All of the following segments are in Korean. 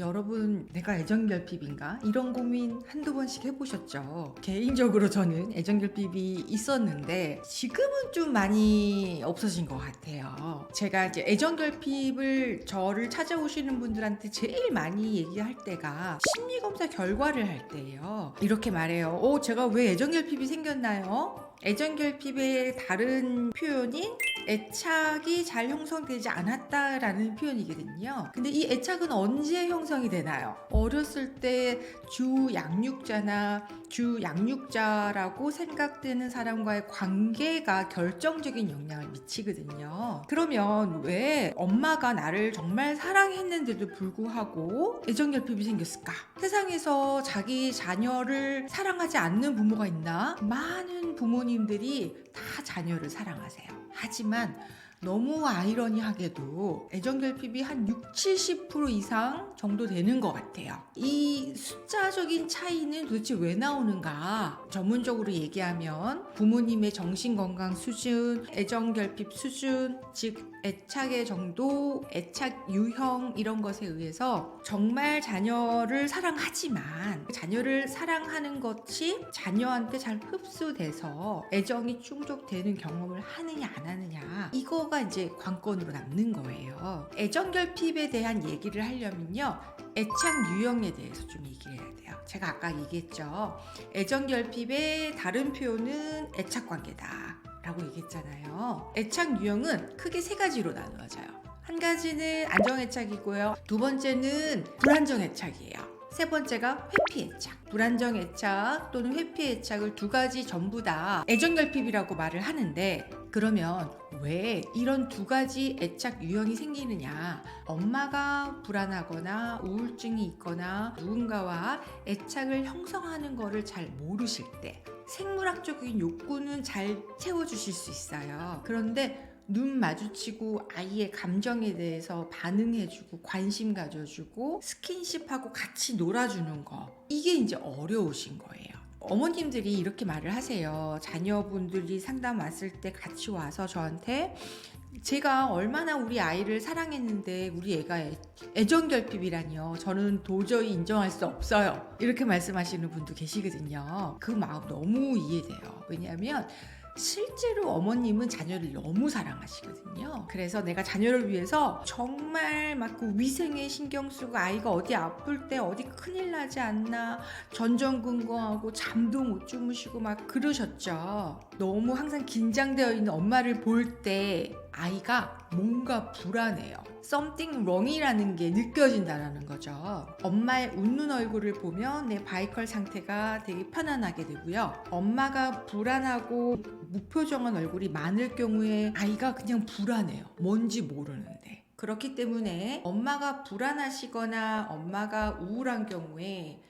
여러분, 내가 애정결핍인가? 이런 고민 한두 번씩 해보셨죠? 개인적으로 저는 애정결핍이 있었는데 지금은 좀 많이 없어진 것 같아요. 제가 이제 애정결핍을 저를 찾아오시는 분들한테 제일 많이 얘기할 때가 심리검사 결과를 할 때예요. 이렇게 말해요. 제가 왜 애정결핍이 생겼나요? 애정결핍의 다른 표현인 애착이 잘 형성되지 않았다라는 표현이거든요. 근데 이 애착은 언제 형성이 되나요? 어렸을 때 주 양육자나 주 양육자라고 생각되는 사람과의 관계가 결정적인 영향을 미치거든요. 그러면 왜 엄마가 나를 정말 사랑했는데도 불구하고 애정결핍이 생겼을까? 세상에서 자기 자녀를 사랑하지 않는 부모가 있나? 많은 부모님들이 다 자녀를 사랑하세요. 하지만 너무 아이러니하게도 애정결핍이 한 60-70% 이상 정도 되는 것 같아요. 이 숫자적인 차이는 도대체 왜 나오는가? 전문적으로 얘기하면 부모님의 정신건강 수준, 애정결핍 수준, 즉 애착의 정도, 애착 유형 이런 것에 의해서 정말 자녀를 사랑하지만 자녀를 사랑하는 것이 자녀한테 잘 흡수돼서 애정이 충족되는 경험을 하느냐 안 하느냐, 이거가 이제 관건으로 남는 거예요. 애정결핍에 대한 얘기를 하려면요, 애착 유형에 대해서 좀 얘기를 해야 돼요. 제가 아까 얘기했죠. 애정결핍의 다른 표현은 애착관계다 라고 얘기했잖아요. 애착 유형은 크게 세 가지로 나누어져요. 한 가지는 안정애착이고요. 두 번째는 불안정애착이에요. 세 번째가 회피애착. 불안정애착 또는 회피애착을 두 가지 전부 다 애정결핍이라고 말을 하는데, 그러면 왜 이런 두 가지 애착 유형이 생기느냐? 엄마가 불안하거나 우울증이 있거나 누군가와 애착을 형성하는 거를 잘 모르실 때 생물학적인 욕구는 잘 채워주실 수 있어요. 그런데 눈 마주치고 아이의 감정에 대해서 반응해주고 관심 가져주고 스킨십하고 같이 놀아주는 거, 이게 이제 어려우신 거예요. 어머님들이 이렇게 말을 하세요. 자녀분들이 상담 왔을 때 같이 와서 저한테 제가 얼마나 우리 아이를 사랑했는데 우리 애가 애정결핍이라니요. 저는 도저히 인정할 수 없어요. 이렇게 말씀하시는 분도 계시거든요. 그 마음 너무 이해돼요. 왜냐하면 실제로 어머님은 자녀를 너무 사랑하시거든요. 그래서 내가 자녀를 위해서 정말 막 그 위생에 신경 쓰고 아이가 어디 아플 때 어디 큰일 나지 않나 전전긍긍하고 잠도 못 주무시고 막 그러셨죠. 너무 항상 긴장되어 있는 엄마를 볼 때 아이가 뭔가 불안해요. Something wrong이라는 게 느껴진다는 거죠. 엄마의 웃는 얼굴을 보면 내 바이컬 상태가 되게 편안하게 되고요. 엄마가 불안하고 무표정한 얼굴이 많을 경우에 아이가 그냥 불안해요. 뭔지 모르는데. 그렇기 때문에 엄마가 불안하시거나 엄마가 우울한 경우에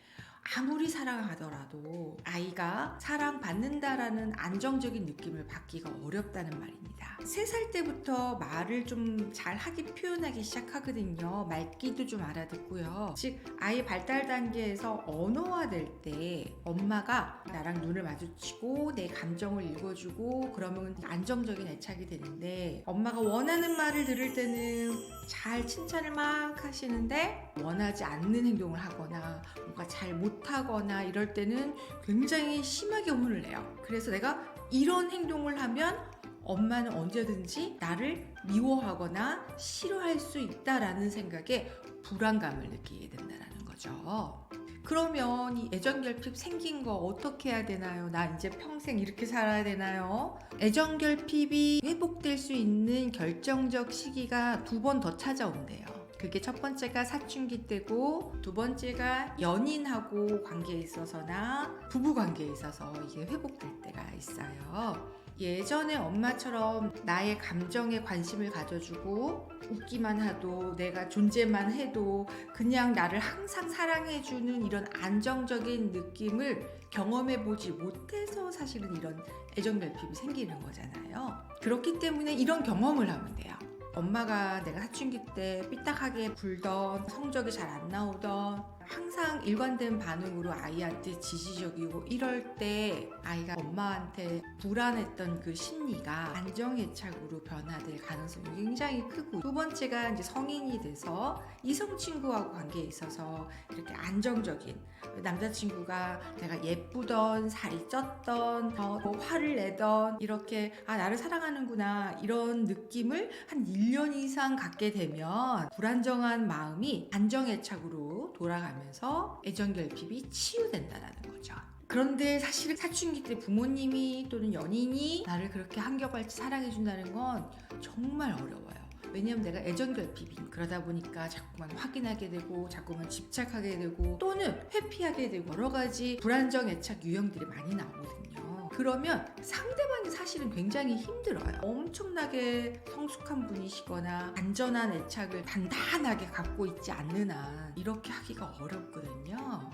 아무리 사랑하더라도 아이가 사랑받는다라는 안정적인 느낌을 받기가 어렵다는 말입니다. 3살 때부터 말을 좀 잘 표현하기 시작하거든요. 말귀도 좀 알아듣고요. 즉 아이 발달 단계에서 언어화될 때 엄마가 나랑 눈을 마주치고 내 감정을 읽어주고 그러면 안정적인 애착이 되는데, 엄마가 원하는 말을 들을 때는 잘 칭찬을 막 하시는데 원하지 않는 행동을 하거나 뭔가 잘 못하거나 이럴 때는 굉장히 심하게 혼을 내요. 그래서 내가 이런 행동을 하면 엄마는 언제든지 나를 미워하거나 싫어할 수 있다라는 생각에 불안감을 느끼게 된다는 거죠. 그러면 이 애정결핍 생긴 거 어떻게 해야 되나요? 나 이제 평생 이렇게 살아야 되나요? 애정결핍이 회복될 수 있는 결정적 시기가 2번 더 찾아온대요. 그게 첫 번째가 사춘기 때고 두 번째가 연인하고 관계에 있어서나 부부 관계에 있어서 이게 회복될 때가 있어요. 예전에 엄마처럼 나의 감정에 관심을 가져주고 웃기만 해도 내가 존재만 해도 그냥 나를 항상 사랑해주는 이런 안정적인 느낌을 경험해보지 못해서 사실은 이런 애정결핍이 생기는 거잖아요. 그렇기 때문에 이런 경험을 하면 돼요. 엄마가 내가 사춘기 때 삐딱하게 굴던, 성적이 잘 안 나오던, 항상 일관된 반응으로 아이한테 지지적이고 이럴 때 아이가 엄마한테 불안했던 그 심리가 안정애착으로 변화될 가능성이 굉장히 크고, 두 번째가 이제 성인이 돼서 이성 친구하고 관계에 있어서 이렇게 안정적인, 남자친구가 내가 예쁘던 살이 쪘던 뭐 화를 내던 이렇게 나를 사랑하는구나 이런 느낌을 한 1년 이상 갖게 되면 불안정한 마음이 안정애착으로 돌아가면서 애정결핍이 치유된다는 거죠. 그런데 사실은 사춘기 때 부모님이 또는 연인이 나를 그렇게 한결같이 사랑해준다는 건 정말 어려워요. 왜냐면 내가 애정결핍인, 그러다 보니까 자꾸만 확인하게 되고 자꾸만 집착하게 되고 또는 회피하게 되고 여러 가지 불안정 애착 유형들이 많이 나오거든요. 그러면 상대방이 사실은 굉장히 힘들어요. 엄청나게 성숙한 분이시거나 안전한 애착을 단단하게 갖고 있지 않는 한 이렇게 하기가 어렵거든요.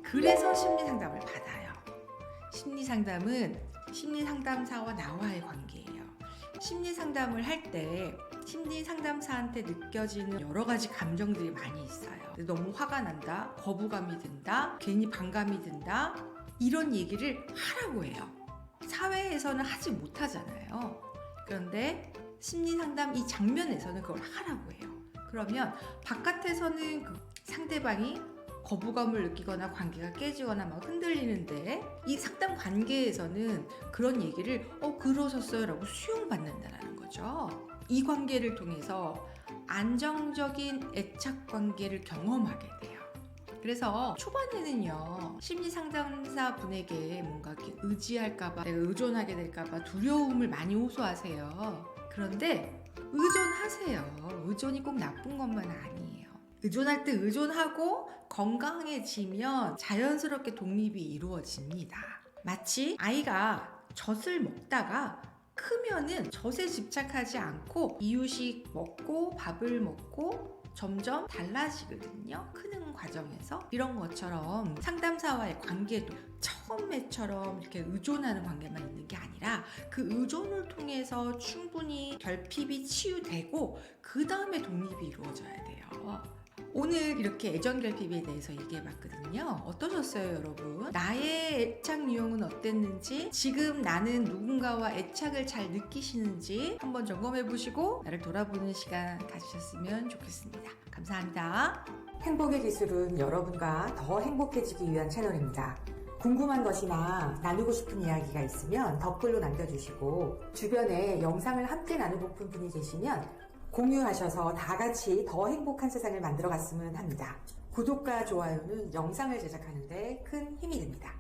그래서 심리상담을 받아요. 심리상담은 심리상담사와 나와의 관계예요. 심리상담을 할 때 심리상담사한테 느껴지는 여러 가지 감정들이 많이 있어요. 너무 화가 난다, 거부감이 든다, 괜히 반감이 든다, 이런 얘기를 하라고 해요. 사회에서는 하지 못하잖아요. 그런데 심리상담 이 장면에서는 그걸 하라고 해요. 그러면 바깥에서는 그 상대방이 거부감을 느끼거나 관계가 깨지거나 막 흔들리는데, 이 상담 관계에서는 그런 얘기를 그러셨어요 라고 수용받는다는 거죠. 이 관계를 통해서 안정적인 애착 관계를 경험하게 돼요. 그래서 초반에는요, 심리상담사 분에게 뭔가 이렇게 의지할까봐, 내가 의존하게 될까봐 두려움을 많이 호소하세요. 그런데 의존하세요. 의존이 꼭 나쁜 것만 아니에요. 의존할 때 의존하고 건강해지면 자연스럽게 독립이 이루어집니다. 마치 아이가 젖을 먹다가 크면은 젖에 집착하지 않고 이유식 먹고 밥을 먹고 점점 달라지거든요. 크는 과정에서. 이런 것처럼 상담사와의 관계도 처음에처럼 이렇게 의존하는 관계만 있는 게 아니라 그 의존을 통해서 충분히 결핍이 치유되고 그 다음에 독립이 이루어져야 돼요. 오늘 이렇게 애정결핍에 대해서 얘기해봤거든요. 어떠셨어요, 여러분? 나의 애착 유형은 어땠는지, 지금 나는 누군가와 애착을 잘 느끼시는지 한번 점검해보시고 나를 돌아보는 시간 가지셨으면 좋겠습니다. 감사합니다. 행복의 기술은 여러분과 더 행복해지기 위한 채널입니다. 궁금한 것이나 나누고 싶은 이야기가 있으면 댓글로 남겨주시고, 주변에 영상을 함께 나누고픈 분이 계시면 공유하셔서 다 같이 더 행복한 세상을 만들어 갔으면 합니다. 구독과 좋아요는 영상을 제작하는 데 큰 힘이 됩니다.